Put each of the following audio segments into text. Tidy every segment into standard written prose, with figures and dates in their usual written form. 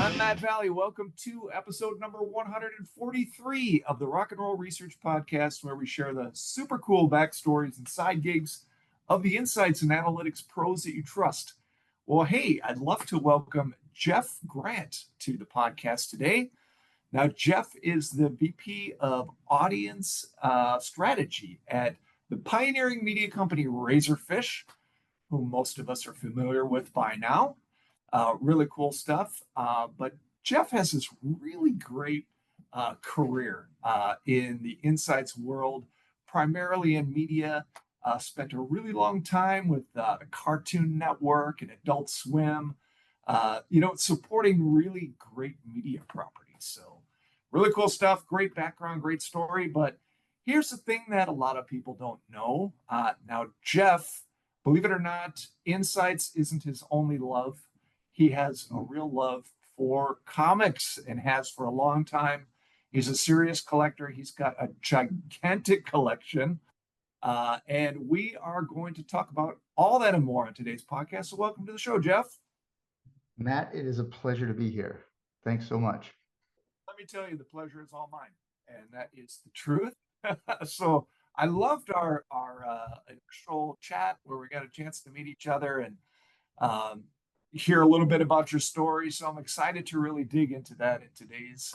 I'm Matt Valley. Welcome to episode number 143 of the Rock and Roll Research Podcast, where we share the super cool backstories and side gigs of the insights and analytics pros that you trust. Well, hey, I'd love to welcome Jeff Grant to the podcast today. Now, Jeff is the VP of Audience Strategy at the pioneering media company Razorfish, whom most of us are familiar with by now. Really cool stuff. But Jeff has this really great career in the insights world, primarily in media. Spent a really long time with the Cartoon Network and Adult Swim, supporting really great media properties. So really cool stuff, great background, great story. But here's the thing that a lot of people don't know. Now, Jeff, believe it or not, insights isn't his only love. He has a real love for comics and has for a long time. He's a serious collector. He's got a gigantic collection. And we are going to talk about all that and more on today's podcast. So welcome to the show, Jeff. Matt, it is a pleasure to be here. Thanks so much. Let me tell you, the pleasure is all mine. And that is the truth. So I loved our initial chat where we got a chance to meet each other and hear a little bit about your story. So I'm excited to really dig into that in today's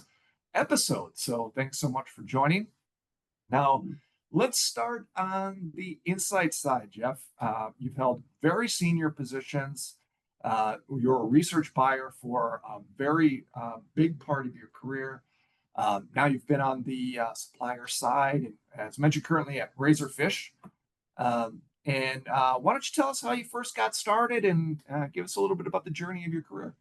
episode. So thanks so much for joining. Now, let's start on the insight side, Jeff. You've held very senior positions. You're a research buyer for a very big part of your career. Now you've been on the supplier side, and as mentioned, currently at Razorfish. And why don't you tell us how you first got started and give us a little bit about the journey of your career?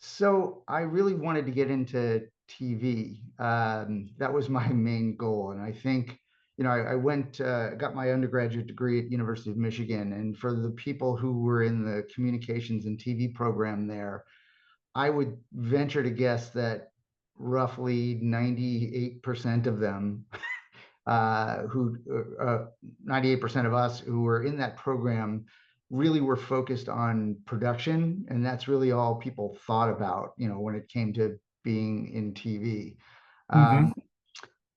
So I really wanted to get into TV. That was my main goal. And I think, I went, got my undergraduate degree at University of Michigan. And for the people who were in the communications and TV program there, I would venture to guess that roughly 98% of them 98% of us who were in that program really were focused on production, and that's really all people thought about, when it came to being in TV.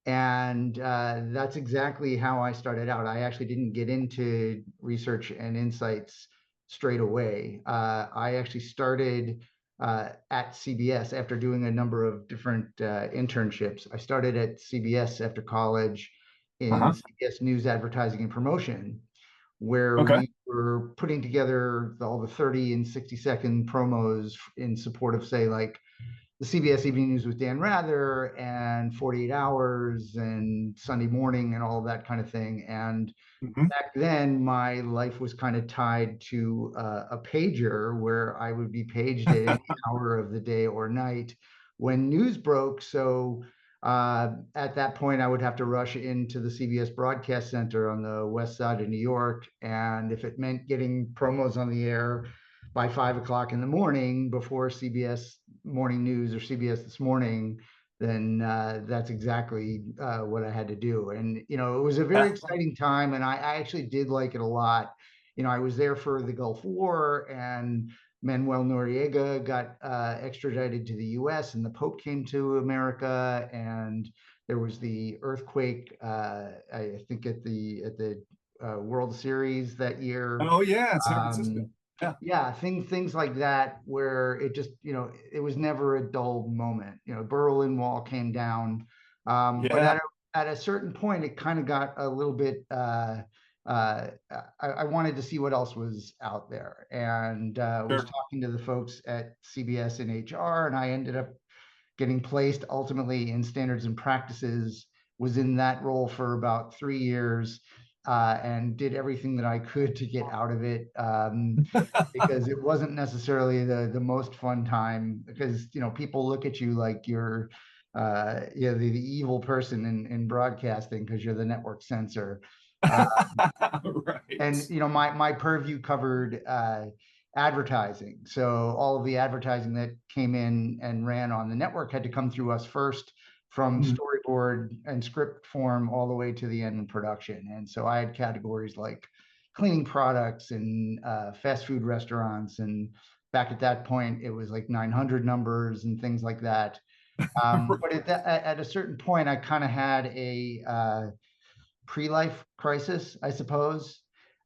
And that's exactly how I started out. I actually didn't get into research and insights straight away. I actually started at CBS after doing a number of different internships. I started at CBS after college in CBS News Advertising and Promotion, where we were putting together all the 30 and 60-second promos in support of, say, like the CBS Evening News with Dan Rather and 48 Hours and Sunday Morning and all of that kind of thing. And back then, my life was kind of tied to a pager where I would be paged at any hour of the day or night when news broke. So at that point, I would have to rush into the CBS Broadcast Center on the west side of New York. And if it meant getting promos on the air by 5 o'clock in the morning before CBS Morning News or CBS This Morning, then that's exactly what I had to do. And, it was a very exciting time, and I actually did like it a lot. I was there for the Gulf War, and Manuel Noriega got extradited to the U.S., and the Pope came to America, and there was the earthquake, I think at the World Series that year. Oh, yeah, San Francisco. Yeah, things like that, where it just, it was never a dull moment. Berlin Wall came down, but at a certain point, it kind of got a little bit. I wanted to see what else was out there, and was talking to the folks at CBS in HR, and I ended up getting placed ultimately in standards and practices. Was in that role for about 3 years. And did everything that I could to get out of it, because it wasn't necessarily the most fun time, because people look at you like you're the evil person in broadcasting because you're the network censor. And my purview covered advertising, so all of the advertising that came in and ran on the network had to come through us first, from storyboard and script form all the way to the end in production. And so I had categories like cleaning products and fast food restaurants and back at that point, it was like 900 numbers and things like that. But at a certain point, I kind of had a pre-life crisis, I suppose,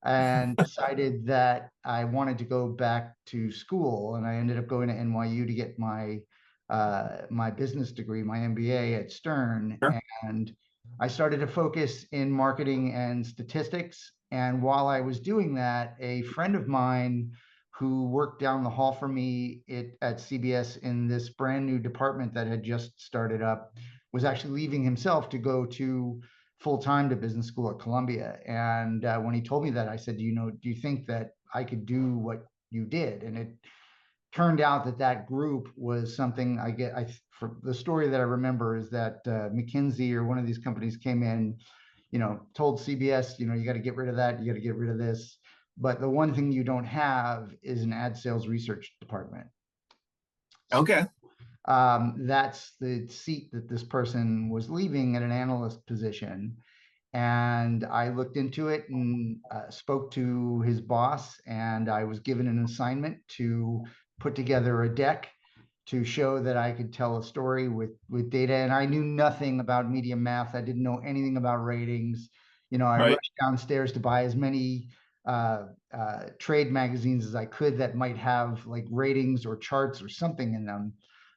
and decided that I wanted to go back to school. And I ended up going to NYU to get my business degree, my MBA at Stern. Sure. And I started to focus in marketing and statistics. And while I was doing that, a friend of mine who worked down the hall from me at CBS in this brand new department that had just started up was actually leaving himself to go to full-time to business school at Columbia. And when he told me that, I said, do you think that I could do what you did? And it turned out that group was something for the story that I remember is that McKinsey or one of these companies came in, told CBS, you got to get rid of that. You got to get rid of this. But the one thing you don't have is an ad sales research department. Okay. That's the seat that this person was leaving at an analyst position. And I looked into it and spoke to his boss, and I was given an assignment to put together a deck to show that I could tell a story with data. And I knew nothing about media math. I didn't know anything about ratings. I rushed downstairs to buy as many trade magazines as I could that might have like ratings or charts or something in them.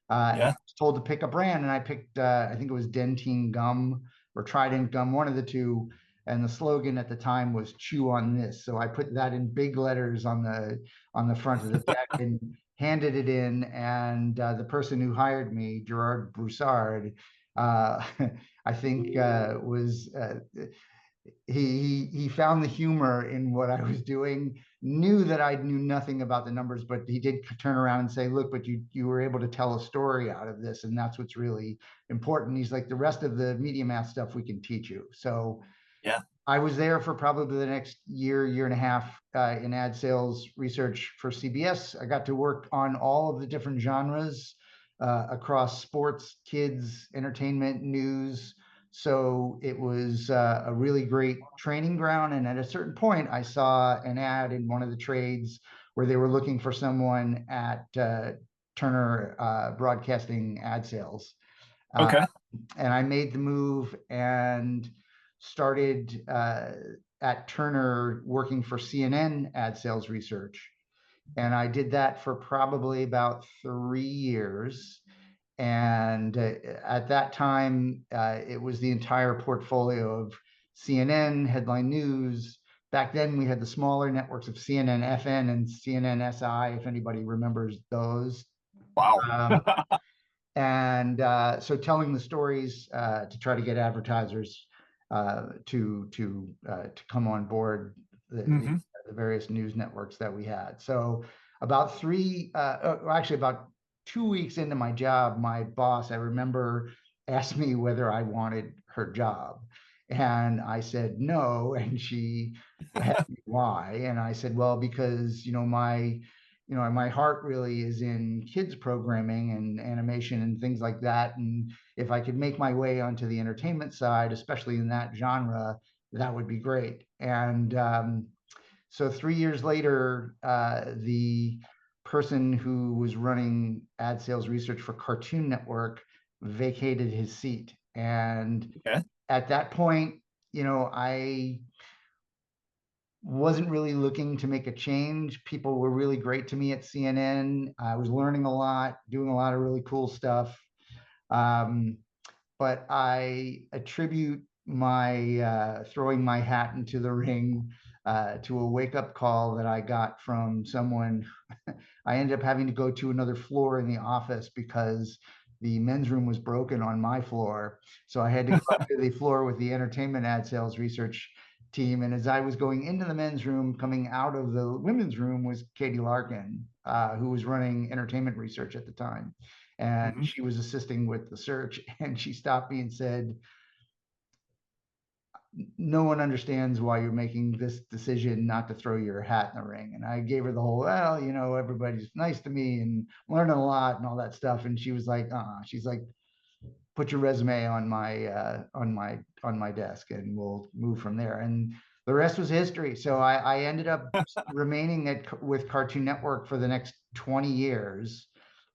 And I was told to pick a brand, and I picked, I think it was Dentine gum or Trident gum, one of the two. And the slogan at the time was "Chew on this." So I put that in big letters on the front of the deck and handed it in. And the person who hired me, Gerard Broussard, I think was he found the humor in what I was doing, knew that I knew nothing about the numbers, but he did turn around and say, look, but you were able to tell a story out of this, and that's what's really important. He's like, the rest of the media math stuff we can teach you. So I was there for probably the next year and a half in ad sales research for CBS. I got to work on all of the different genres across sports, kids, entertainment, news. So it was a really great training ground. And at a certain point, I saw an ad in one of the trades where they were looking for someone at Turner Broadcasting ad sales. Okay. And I made the move and started at Turner working for CNN ad sales research. And I did that for probably about 3 years. And at that time, it was the entire portfolio of CNN, headline news. Back then, we had the smaller networks of CNN FN and CNN SI, if anybody remembers those. Wow. And so telling the stories to try to get advertisers to come on board the various news networks that we had. So about about 2 weeks into my job, my boss, I remember, asked me whether I wanted her job. And I said no, and she asked me why. And I said, well, because my heart really is in kids programming and animation and things like that. And if I could make my way onto the entertainment side, especially in that genre, that would be great. And so 3 years later, the person who was running ad sales research for Cartoon Network vacated his seat. And at that point, I wasn't really looking to make a change. People were really great to me at CNN. I was learning a lot, doing a lot of really cool stuff. But I attribute my throwing my hat into the ring to a wake-up call that I got from someone. I ended up having to go to another floor in the office because the men's room was broken on my floor. So I had to go up to the floor with the entertainment ad sales research team. And as I was going into the men's room, coming out of the women's room was Katie Larkin, who was running entertainment research at the time. And she was assisting with the search. And she stopped me and said, no one understands why you're making this decision not to throw your hat in the ring. And I gave her the whole, well, everybody's nice to me and learning a lot and all that stuff. And she was like, she's like, put your resume on my desk and we'll move from there. And the rest was history. So I ended up remaining with Cartoon Network for the next 20 years.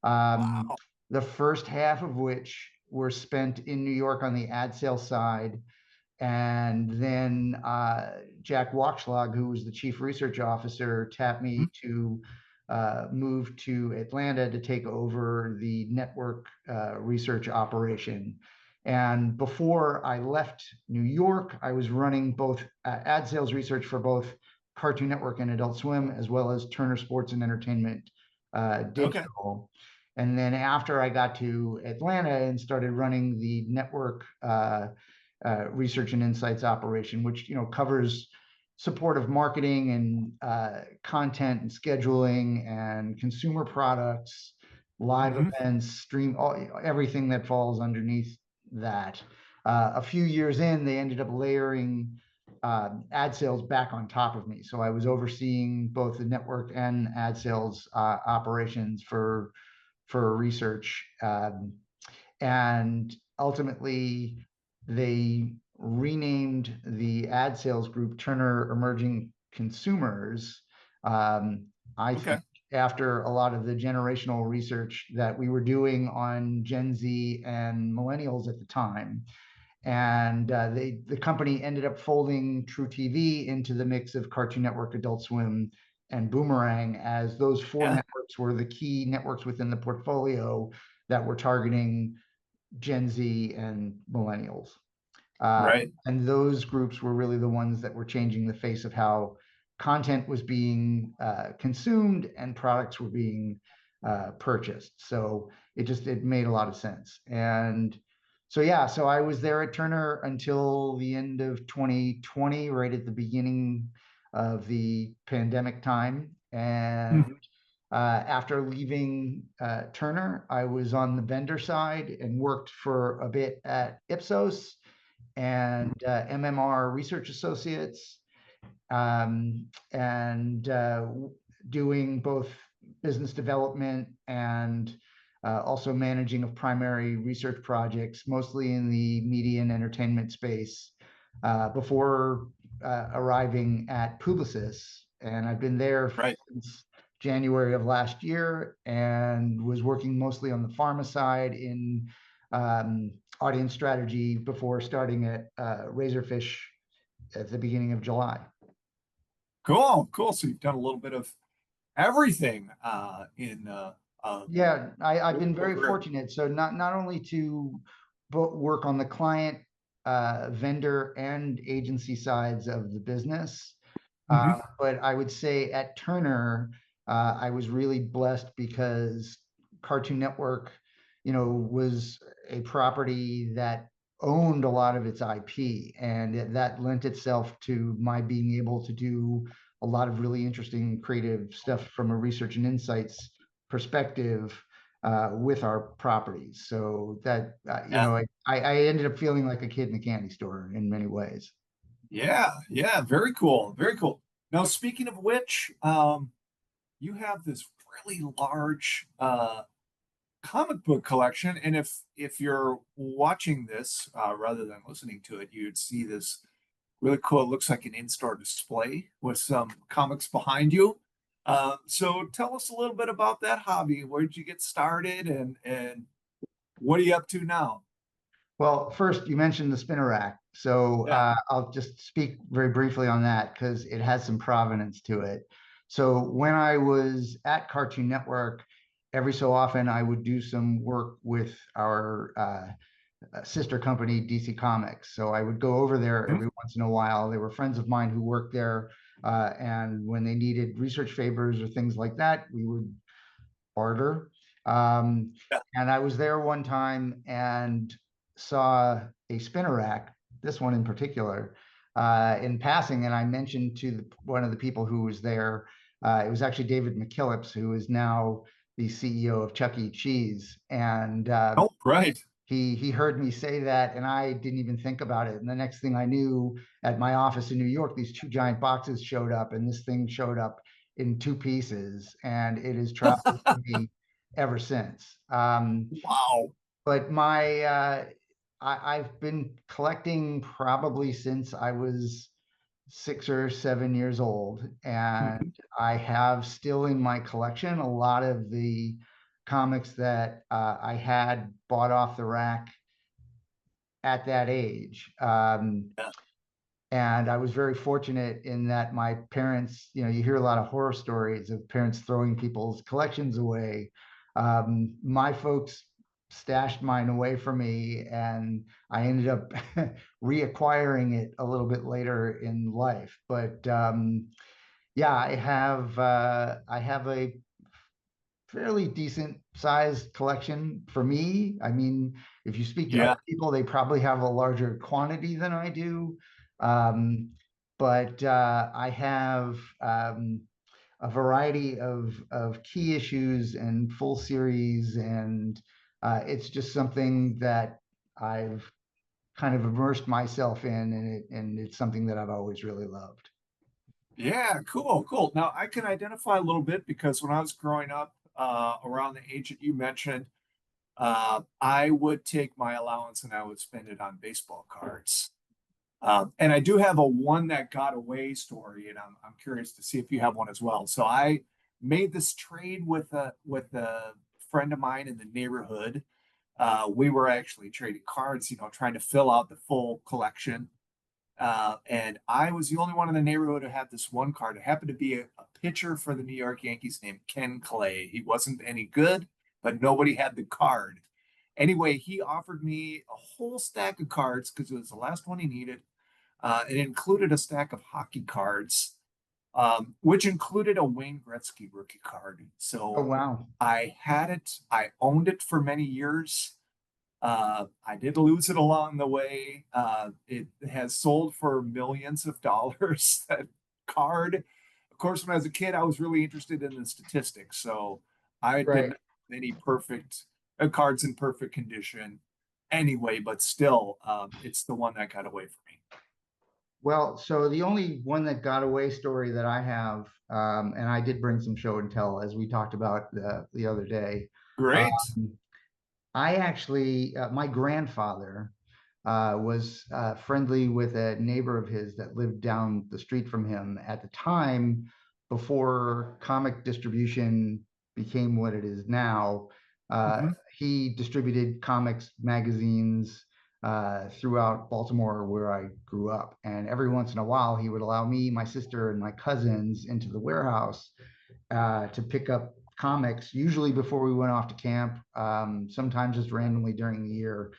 Um, Wow. the first half of which were spent in New York on the ad sales side. And then Jack Wachschlag, who was the chief research officer, tapped me to move to Atlanta to take over the network research operation. And before I left New York, I was running both ad sales research for both Cartoon Network and Adult Swim, as well as Turner Sports and Entertainment Okay. Digital. And then after I got to Atlanta and started running the network research and insights operation, which covers support of marketing and content and scheduling and consumer products, live events, everything that falls underneath that. A few years in, they ended up layering ad sales back on top of me. So I was overseeing both the network and ad sales operations for research. And ultimately, they renamed the ad sales group Turner Emerging Consumers. I Okay. think after a lot of the generational research that we were doing on Gen Z and millennials at the time. And the company ended up folding True TV into the mix of Cartoon Network, Adult Swim, and Boomerang, as those four Yeah. networks were the key networks within the portfolio that were targeting Gen Z and millennials. Right. And those groups were really the ones that were changing the face of how content was being consumed and products were being purchased. So it made a lot of sense. And so, yeah, so I was there at Turner until the end of 2020, right at the beginning of the pandemic time. And Mhm. after leaving Turner, I was on the vendor side and worked for a bit at Ipsos and MMR Research Associates, and doing both business development and also managing of primary research projects, mostly in the media and entertainment space, before arriving at Publicis. And I've been there Right. since January of last year and was working mostly on the pharma side in audience strategy before starting at Razorfish at the beginning of July. Cool. Cool. So you've done a little bit of everything in Yeah, I've really been cool very career. fortunate. So not only to work on the client, vendor, and agency sides of the business, Hmm. but I would say at Turner, I was really blessed because Cartoon Network, was a property that owned a lot of its IP, and that lent itself to my being able to do a lot of really interesting creative stuff from a research and insights perspective with our properties. So that, Yeah. I ended up feeling like a kid in a candy store in many ways. Yeah. Yeah. Very cool. Very cool. Now, speaking of which, you have this really large comic book collection, and if you're watching this rather than listening to it, you'd see this really cool. It looks like an in-store display with some comics behind you. So tell us a little bit about that hobby. Where did you get started, and what are you up to now? Well, first, you mentioned the spinner rack. So Yeah. I'll just speak very briefly on that because it has some provenance to it. So when I was at Cartoon Network, every so often I would do some work with our sister company, DC Comics. So I would go over there Mhm. every once in a while. They were friends of mine who worked there. And when they needed research favors or things like that, we would barter. Um, Yeah. and I was there one time and saw a spinner rack, this one in particular, in passing. And I mentioned to one of the people who was there, it was actually David McKillips, who is now the CEO of Chuck E. Cheese. And Oh, right. he heard me say that, and I didn't even think about it. And the next thing I knew, at my office in New York, these two giant boxes showed up, and this thing showed up in two pieces, and it has traveled with me ever since. Wow. But I've been collecting probably since I was 6 or 7 years old, and Mhm. I have still in my collection a lot of the comics that I had bought off the rack at that age. Yeah. And I was very fortunate in that my parents, you hear a lot of horror stories of parents throwing people's collections away. My folks stashed mine away from me, and I ended up reacquiring it a little bit later in life. But yeah, I have a fairly decent sized collection for me. I mean, if you speak to Yeah. other people, they probably have a larger quantity than I do. Um, but I have a variety of key issues and full series, and it's just something that I've kind of immersed myself in, and it's something that I've always really loved. Yeah, cool, cool. Now I can identify a little bit because when I was growing up, around the age that you mentioned, I would take my allowance and I would spend it on baseball cards. And I do have a one that got away story, and I'm curious to see if you have one as well. So I made this trade with a friend of mine in the neighborhood. We were actually trading cards, trying to fill out the full collection. And I was the only one in the neighborhood who had this one card. It happened to be a pitcher for the New York Yankees named Ken Clay. He wasn't any good, but nobody had the card. Anyway, he offered me a whole stack of cards because it was the last one he needed. It included a stack of hockey cards, which included a Wayne Gretzky rookie card. Oh, So wow. I had it, I owned it for many years. I did lose it along the way. It has sold for millions of dollars. That card, of course, when I was a kid, I was really interested in the statistics. So I didn't Right. have any perfect cards in perfect condition anyway, but still, it's the one that got away from me. Well, so the only one that got away story that I have, and I did bring some show and tell as we talked about the other day. Great. Um, I actually, my grandfather was friendly with a neighbor of his that lived down the street from him at the time before comic distribution became what it is now. Uh, Mhm. he distributed comics magazines throughout Baltimore, where I grew up. And every once in a while, he would allow me, my sister, and my cousins into the warehouse to pick up comics, usually before we went off to camp, sometimes just randomly during the year.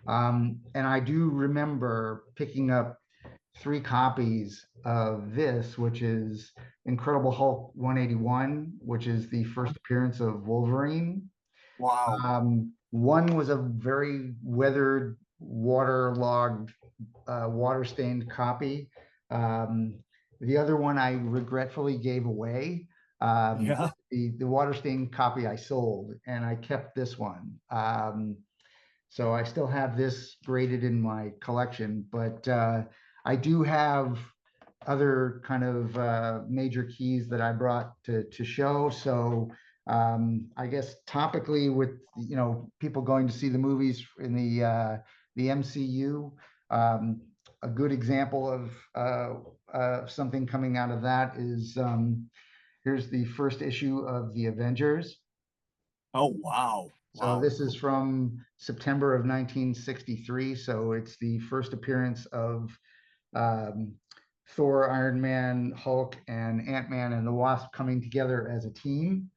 And I do remember picking up 3 copies of this, which is Incredible Hulk 181, which is the first appearance of Wolverine. Wow. One was a very weathered, waterlogged, water-stained copy. Um, the other one I regretfully gave away. Yeah. The water-stained copy I sold, and I kept this one. So I still have this graded in my collection, but I do have other kind of major keys that I brought to show. So I guess topically, with people going to see the movies in the MCU, um, a good example of something coming out of that is here's the first issue of the Avengers. Oh, wow. So Wow. this is from September of 1963. So it's the first appearance of um, Thor, Iron Man, Hulk, and Ant-Man and the Wasp coming together as a team.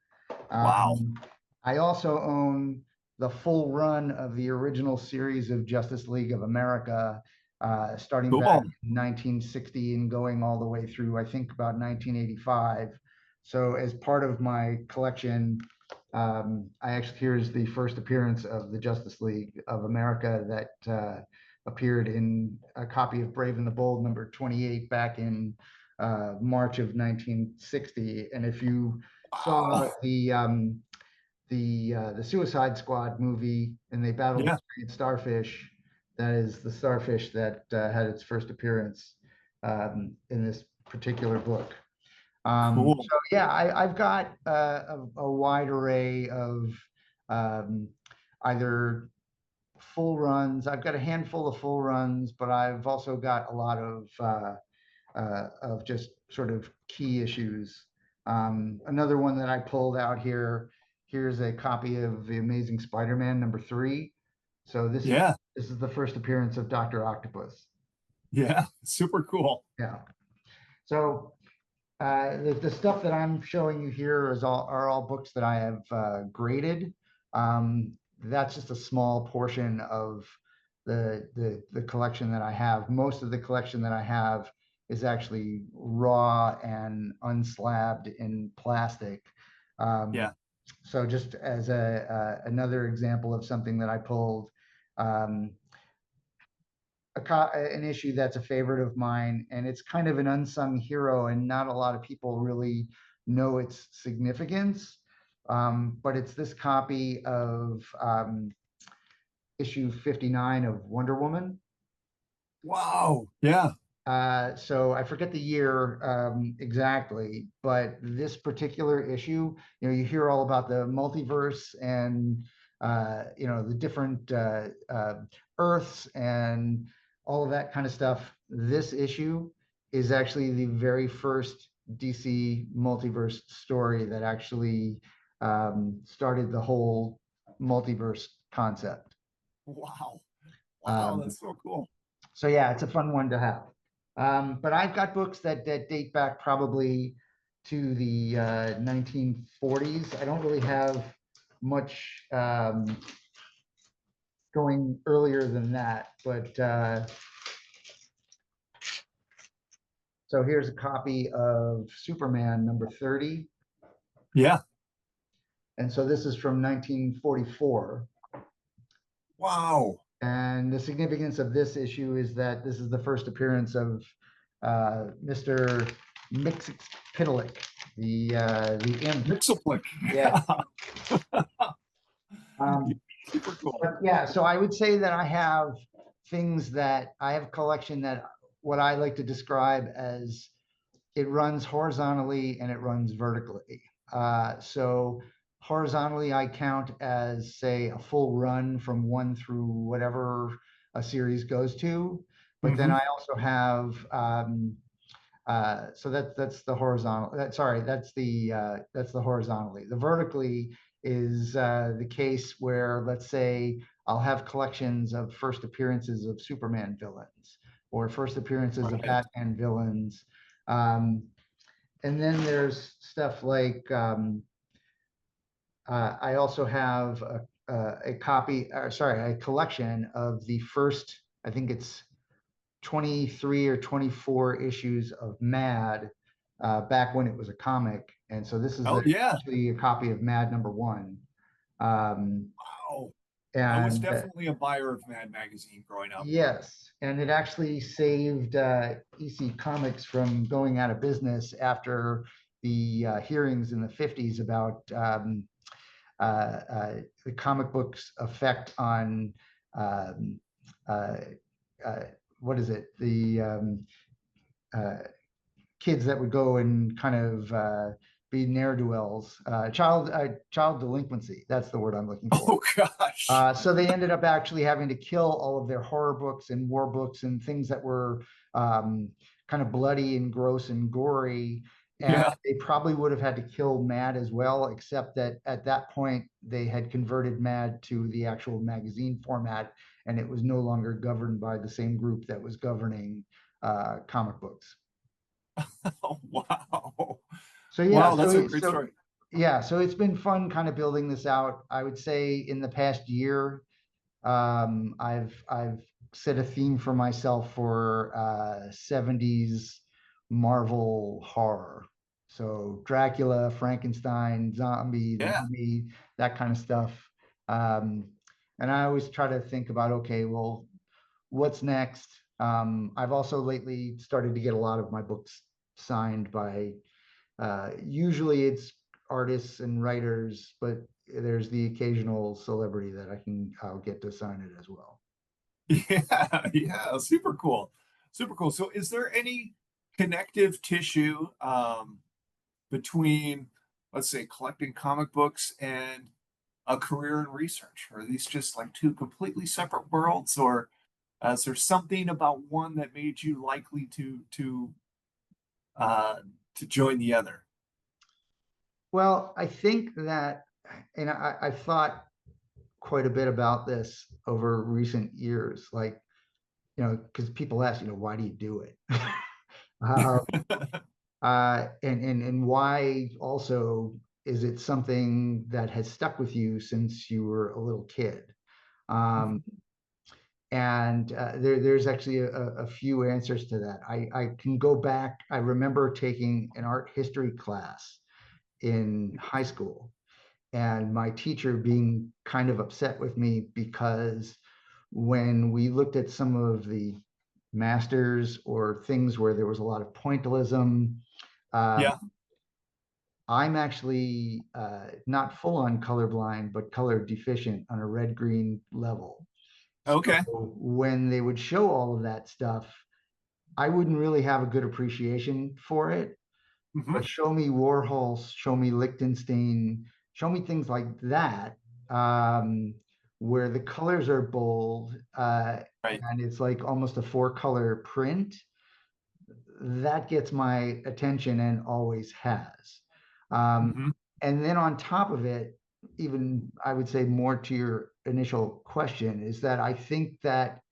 Wow. Um, I also own the full run of the original series of Justice League of America, starting back Cool. in 1960 and going all the way through, I think, about 1985. So as part of my collection, I actually, here's the first appearance of the Justice League of America that appeared in a copy of Brave and the Bold number 28 back in March of 1960. And if you saw Wow. the Suicide Squad movie and they battled the Yeah. giant starfish, that is the starfish that had its first appearance in this particular book. Cool. So yeah, I've got a wide array of um, either full runs. I've got a handful of full runs, but I've also got a lot of of just sort of key issues. Another one that I pulled out here, here's a copy of The Amazing Spider-Man #3. So Yeah. this is the first appearance of Dr. Octopus. Yeah. Super cool. Yeah. So the stuff that I'm showing you here are all books that I have graded. That's just a small portion of the collection that I have. Most of the collection that I have is actually raw and unslabbed in plastic. Yeah. So just as another example of something that I pulled, um, an issue that's a favorite of mine, and it's kind of an unsung hero, and not a lot of people really know its significance. But it's this copy of issue 59 of Wonder Woman. Wow. Yeah. So I forget the year exactly, but this particular issue, you hear all about the multiverse and the different Earths and all of that kind of stuff. This issue is actually the very first DC multiverse story that actually started the whole multiverse concept. Wow. Wow. Um, That's so cool. so yeah, it's a fun one to have. But I've got books that date back probably to the 1940s. I don't really have much going earlier than that, but so here's a copy of Superman #30. Yeah. And so this is from 1944. Wow. And the significance of this issue is that this is the first appearance of Mr. Mxyzptlk, the imp. Mixoplick. Yeah. Super cool. But yeah, so I would say that I have a collection that what I like to describe as it runs horizontally and it runs vertically. So horizontally, I count as, say, a full run from 1 through whatever a series goes to. But then I also have, so that's the horizontal. That's the horizontally. The vertically is the case where, let's say, I'll have collections of first appearances of Superman villains or first appearances of Batman villains. And then there's stuff like I also have a collection of the first, I think it's 23 or 24 issues of Mad back when it was a comic. And so this is actually a copy of Mad #1. Wow. I was definitely a buyer of Mad magazine growing up. Yes, and it actually saved EC Comics from going out of business after the hearings in the 50s about the comic books' effect on what is it? The kids that would go and kind of be ne'er-do-wells, child delinquency. That's the word I'm looking for. Oh gosh. So they ended up actually having to kill all of their horror books and war books and things that were kind of bloody and gross and gory. And they probably would have had to kill Mad as well, except that at that point they had converted Mad to the actual magazine format, and it was no longer governed by the same group that was governing comic books. Oh, wow. So yeah, wow, that's a great story. Yeah, so it's been fun kind of building this out. I would say in the past year, I've set a theme for myself for 70s Marvel horror. So Dracula, Frankenstein, zombie, the mummy, that kind of stuff. And I always try to think about, okay, well, what's next? I've also lately started to get a lot of my books signed by usually it's artists and writers, but there's the occasional celebrity that I'll get to sign it as well. Yeah, super cool. Super cool. So is there any connective tissue between, let's say, collecting comic books and a career in research? Are these just like two completely separate worlds, or is there something about one that made you likely to to join the other? Well, I think that, and I've thought quite a bit about this over recent years, like, because people ask, why do you do it? uh, and why also is it something that has stuck with you since you were a little kid? Um, and there's actually a few answers to that. I can go back. I remember taking an art history class in high school, and my teacher being kind of upset with me because when we looked at some of the masters or things where there was a lot of pointillism, um, Yeah. I'm actually not full on colorblind, but color deficient on a red green level. So Okay. when they would show all of that stuff, I wouldn't really have a good appreciation for it. Hmm. But show me Warhol, show me Lichtenstein, show me things like that, um, where the colors are bold, Right. and it's like almost a four-color print. That gets my attention and always has. Um, Hmm. and then on top of it, even I would say more to your initial question, is that I think that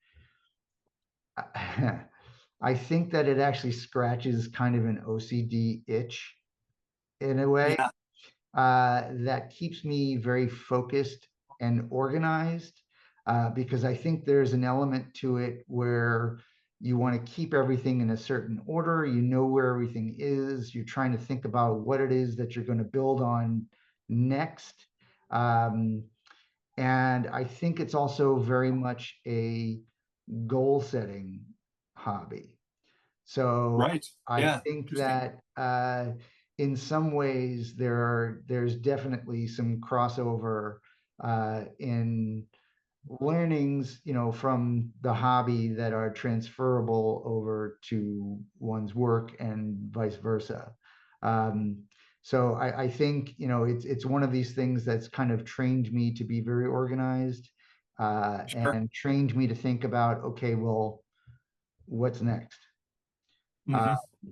it actually scratches kind of an OCD itch in a way, Yeah. that keeps me very focused and organized, because I think there's an element to it where you want to keep everything in a certain order. You know where everything is. You're trying to think about what it is that you're going to build on next. Um, and I think it's also very much a goal setting hobby. So Right. I Yeah. think Interesting. that in some ways there's definitely some crossover in learnings, from the hobby that are transferable over to one's work and vice versa. Um, so I think, it's one of these things that's kind of trained me to be very organized, Sure. and trained me to think about, okay, well, what's next? Uh, Hmm.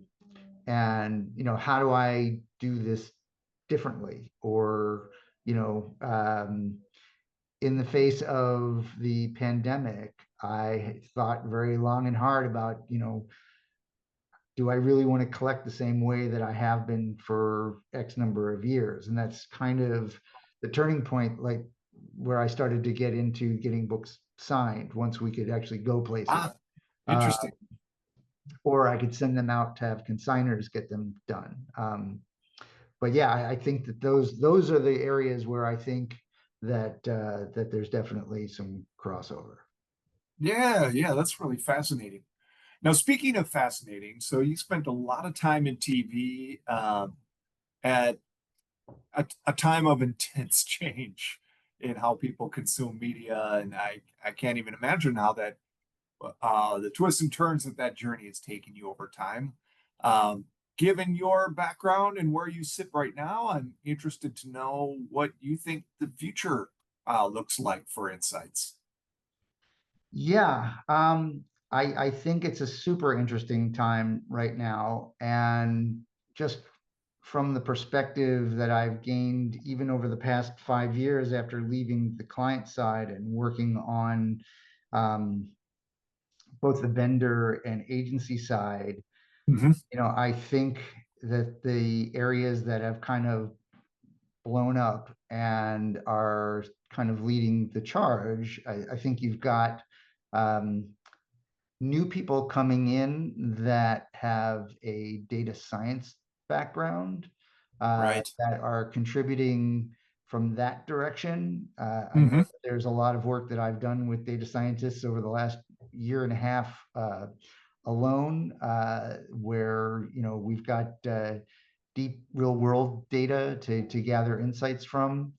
and how do I do this differently? Or in the face of the pandemic, I thought very long and hard about, do I really want to collect the same way that I have been for X number of years? And that's kind of the turning point, like where I started to get into getting books signed once we could actually go places. Ah, Uh, interesting. or I could send them out to have consigners get them done. But yeah, I think that those are the areas where I think that there's definitely some crossover. Yeah. Yeah. That's really fascinating. Now, speaking of fascinating, so you spent a lot of time in TV, at a time of intense change in how people consume media, and I can't even imagine how that the twists and turns that that journey has taken you over time. Um, Given your background and where you sit right now, I'm interested to know what you think the future looks like for Insights. Yeah, I think it's a super interesting time right now, and just from the perspective that I've gained even over the past 5 years after leaving the client side and working on um, both the vendor and agency side, Hmm. I think that the areas that have kind of blown up and are kind of leading the charge, I think you've got um, new people coming in that have a data science background, Right. that are contributing from that direction. I know Hmm. that there's a lot of work that I've done with data scientists over the last year and a half, alone, where we've got deep real world data to gather insights from.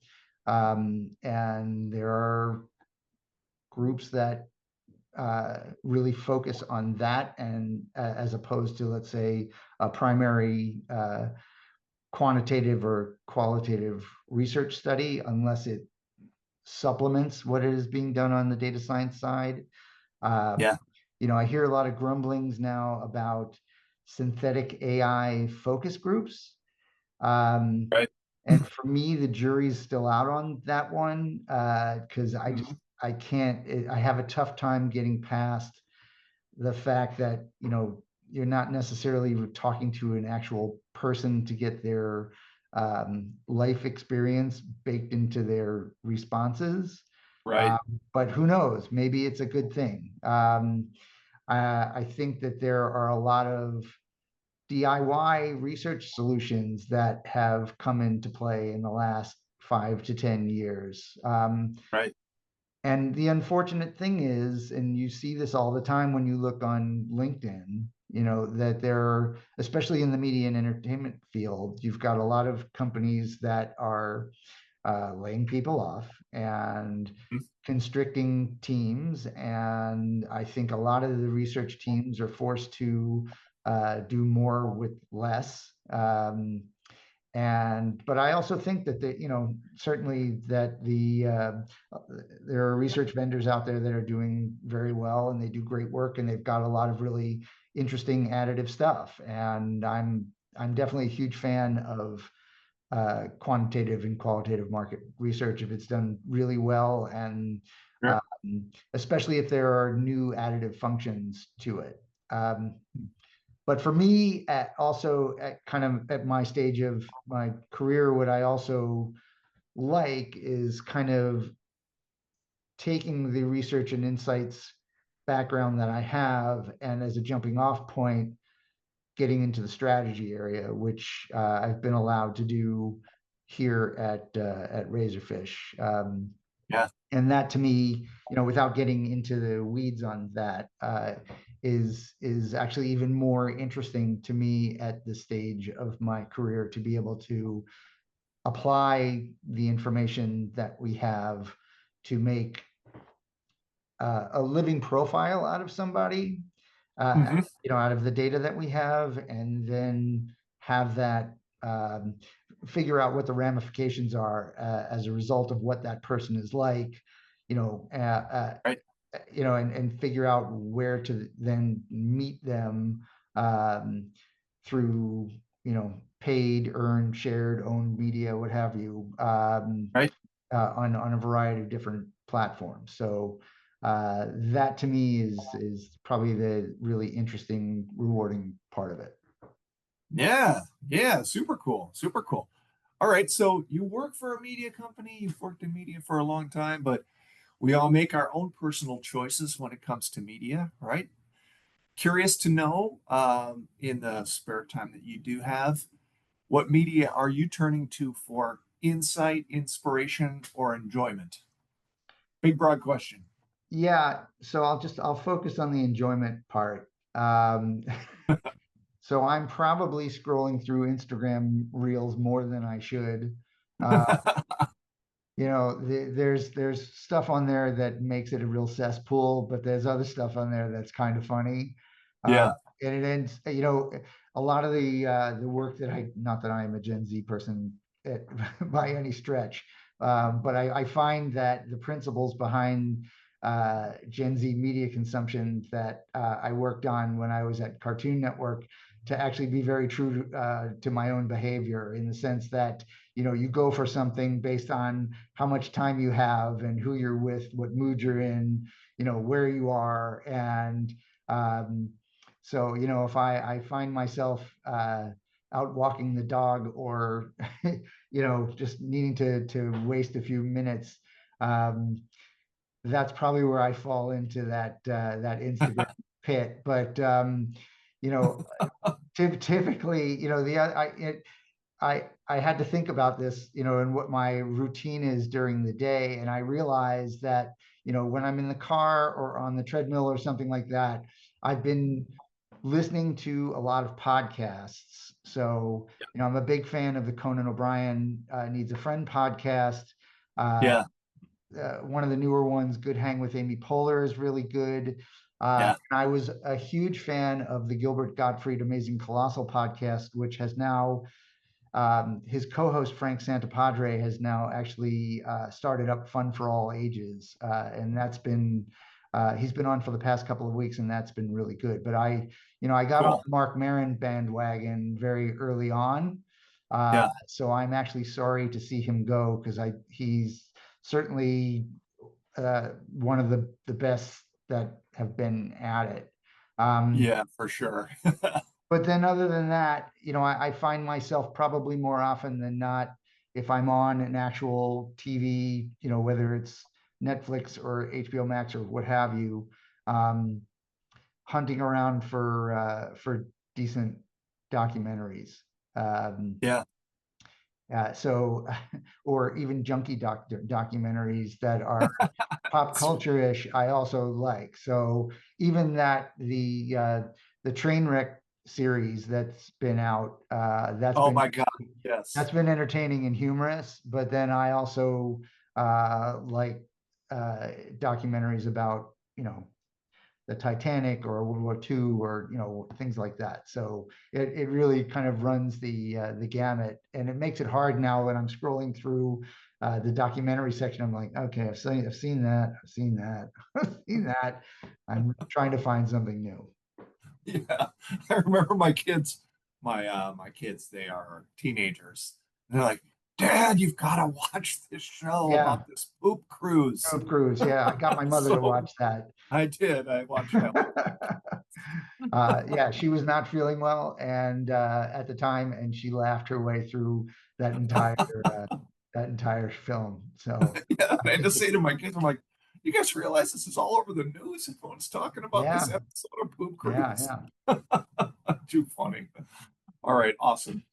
And there are groups that really focus on that, and as opposed to, let's say, a primary quantitative or qualitative research study, unless it supplements what is being done on the data science side. Um, Yeah. I hear a lot of grumblings now about synthetic AI focus groups. Um, Right. and for me, the jury's still out on that one, because Mhm. I can't, I have a tough time getting past the fact that, you're not necessarily talking to an actual person to get their life experience baked into their responses. Right. But who knows? Maybe it's a good thing. I think that there are a lot of DIY research solutions that have come into play in the last 5 to 10 years. Right. And the unfortunate thing is, and you see this all the time when you look on LinkedIn, that there are, especially in the media and entertainment field, you've got a lot of companies that are laying people off and Mhm. constricting teams. And I think a lot of the research teams are forced to do more with less. But I also think that certainly that there are research vendors out there that are doing very well and they do great work and they've got a lot of really interesting additive stuff. And I'm definitely a huge fan of quantitative and qualitative market research if it's done really well, and Sure. especially if there are new additive functions to it. But for me, also at kind of at my stage of my career, what I also like is kind of taking the research and insights background that I have, and as a jumping off point, getting into the strategy area, which I've been allowed to do here at Razorfish. Yeah. And that to me, without getting into the weeds on that, is actually even more interesting to me at this stage of my career, to be able to apply the information that we have to make a living profile out of somebody, Hmm. out of the data that we have, and then have that figure out what the ramifications are as a result of what that person is like, you know, uh, uh, Right. and figure out where to then meet them through, paid, earned, shared, owned media, what have you, Right. on a variety of different platforms. So that to me is probably the really interesting, rewarding part of it. Yeah. Yeah. Super cool. Super cool. All right. So you work for a media company. You've worked in media for a long time, but we all make our own personal choices when it comes to media, right? Curious to know, in the spare time that you do have, what media are you turning to for insight, inspiration, or enjoyment? Big, broad question. Yeah, so I'll focus on the enjoyment part. So I'm probably scrolling through Instagram reels more than I should. Uh, there's stuff on there that makes it a real cesspool, but there's other stuff on there that's kind of funny. Uh, Yeah. and it ends, a lot of the work that not that I am a Gen Z person by any stretch, but I find that the principles behind Gen Z media consumption that I worked on when I was at Cartoon Network to actually be very true to my own behavior, in the sense that, you go for something based on how much time you have and who you're with, what mood you're in, where you are. And so, if I find myself out walking the dog, or, just needing to waste a few minutes, um, that's probably where I fall into that Instagram pit. But you know, typically, I had to think about this, and what my routine is during the day, and I realized that, when I'm in the car or on the treadmill or something like that, I've been listening to a lot of podcasts. So, I'm a big fan of the Conan O'Brien Needs a Friend podcast. Uh, Yeah. one of the newer ones, Good Hang with Amy Poehler, is really good. Yeah. I was a huge fan of the Gilbert Gottfried Amazing Colossal podcast, which has now, his co-host Frank Santapadre has now actually started up Fun for All Ages, and that's been He's been on for the past couple of weeks, and that's been really good. But I got on Cool. the Mark Maron bandwagon very early on. Yeah. So I'm actually sorry to see him go, because he's certainly one of the best that have been at it. Yeah, for sure. But then other than that, I find myself probably more often than not, if I'm on an actual TV, whether it's Netflix or HBO Max or what have you, um, hunting around for decent documentaries. Um, Yeah. so, or even junky documentaries that are pop culture-ish, I also like. So even the Trainwreck series that's been out, Oh my God. Yes. that's been entertaining and humorous. But then I also like documentaries about the Titanic or World War II, or things like that. So it really kind of runs the gamut, and it makes it hard now when I'm scrolling through the documentary section. I'm like, okay, I've seen that, I've seen that, I've seen that. I'm trying to find something new. Yeah. I remember my kids, they are teenagers. They're like, Dad, you've got to watch this show Yeah, about this poop cruise. Tom Cruise. Yeah, I got my mother to So watch that. I did. I watched that one. Yeah, she was not feeling well, and at the time, and she laughed her way through that entire uh, that entire film. So Yeah. I I had think to say to my kids, I'm like, you guys realize this is all over the news? Everyone's talking about this yeah, episode of Poop yeah, Cruise. yeah. Too funny. All right, awesome.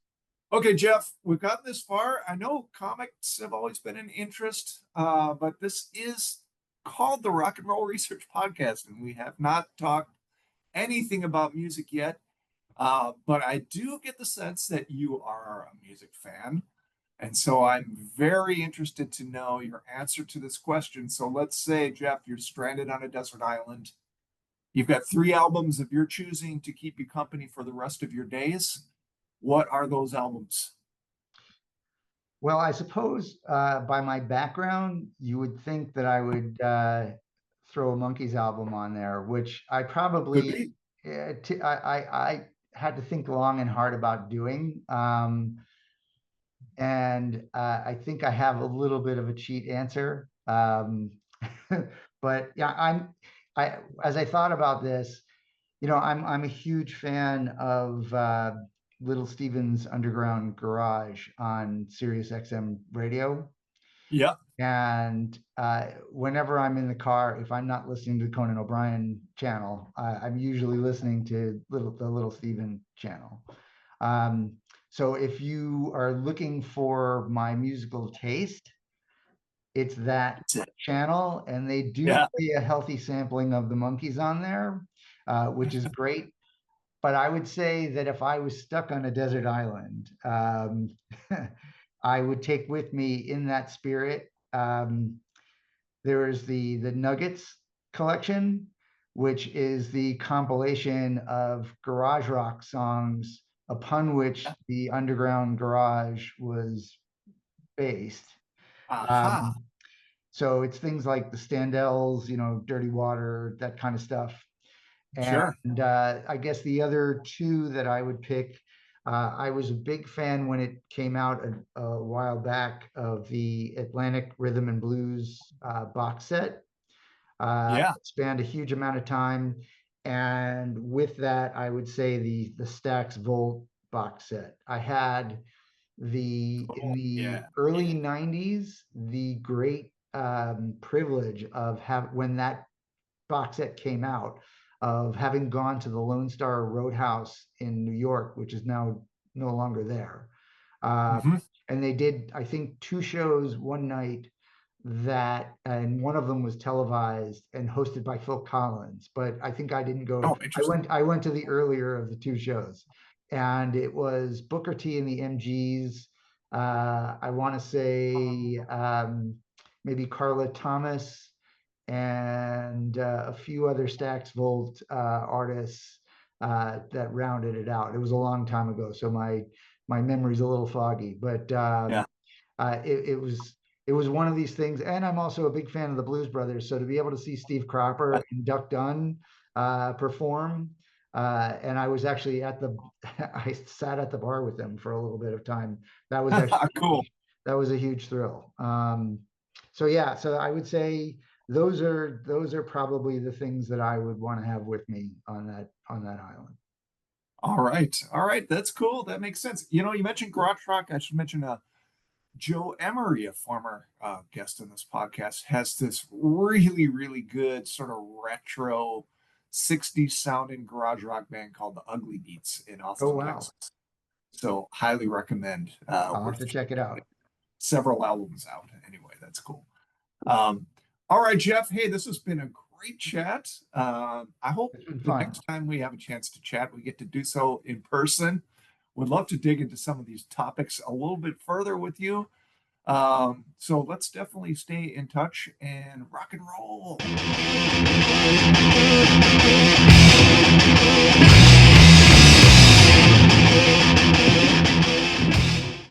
Okay, Jeff, we've gotten this far. I know comics have always been an interest, but this is called the Rock and Roll Research Podcast, and we have not talked anything about music yet. But I do get the sense that you are a music fan. And so I'm very interested to know your answer to this question. So let's say, Jeff, you're stranded on a desert island. You've got three albums of your choosing to keep you company for the rest of your days. What are those albums? Well, I suppose by my background, you would think that I would throw a Monkees album on there, which I Could probably be. I had to think long and hard about doing. And I think I have a little bit of a cheat answer. But yeah, as I thought about this, I'm a huge fan of Little Steven's Underground Garage on Sirius XM radio. Yeah. And whenever I'm in the car, if I'm not listening to the Conan O'Brien channel, I'm usually listening to the Little Steven channel. Um, so if you are looking for my musical taste, it's that That's it. channel, and they do Yeah. play a healthy sampling of the Monkees on there, which is great. But I would say that if I was stuck on a desert island, I would take with me in that spirit. There is the Nuggets collection, which is the compilation of garage rock songs upon which the Underground Garage was based. Aha. Um, so it's things like the Standells, Dirty Water, that kind of stuff. Sure. And I guess the other two that I would pick, I was a big fan when it came out a while back of the Atlantic Rhythm and Blues box set. Yeah. It spanned a huge amount of time. And with that, I would say the Stax Volt box set. I had in Cool. Yeah. the early 90s, the great privilege of when that box set came out, of having gone to the Lone Star Roadhouse in New York, which is now no longer there. Uh, Hmm. and they did, I think, two shows one night, and one of them was televised and hosted by Phil Collins. But I think I didn't go. Oh, interesting. I went to the earlier of the two shows, and it was Booker T and the MGs. I want to say maybe Carla Thomas and a few other Stax Volt artists that rounded it out. It was a long time ago, so my memory's a little foggy, but Yeah. it was it was one of these things. And I'm also a big fan of the Blues Brothers. So to be able to see Steve Cropper and Duck Dunn perform, and I was actually I sat at the bar with them for a little bit of time. That was actually Cool. That was a huge thrill. So yeah, so I would say those are probably the things that I would want to have with me on that island. All right. All right. That's cool. That makes sense. You mentioned Garage Rock. I should mention Joe Emery, a former guest in this podcast, has this really, really good sort of retro 60s sounding garage rock band called the Ugly Beats in Oh Austin, wow, Texas. So highly recommend. I'll have Worth to check it out. several albums out. Anyway, that's cool. All right, Jeff. Hey, this has been a great chat. I hope It's been the fun. next time we have a chance to chat, we get to do so in person. Would love to dig into some of these topics a little bit further with you. So let's definitely stay in touch and rock and roll.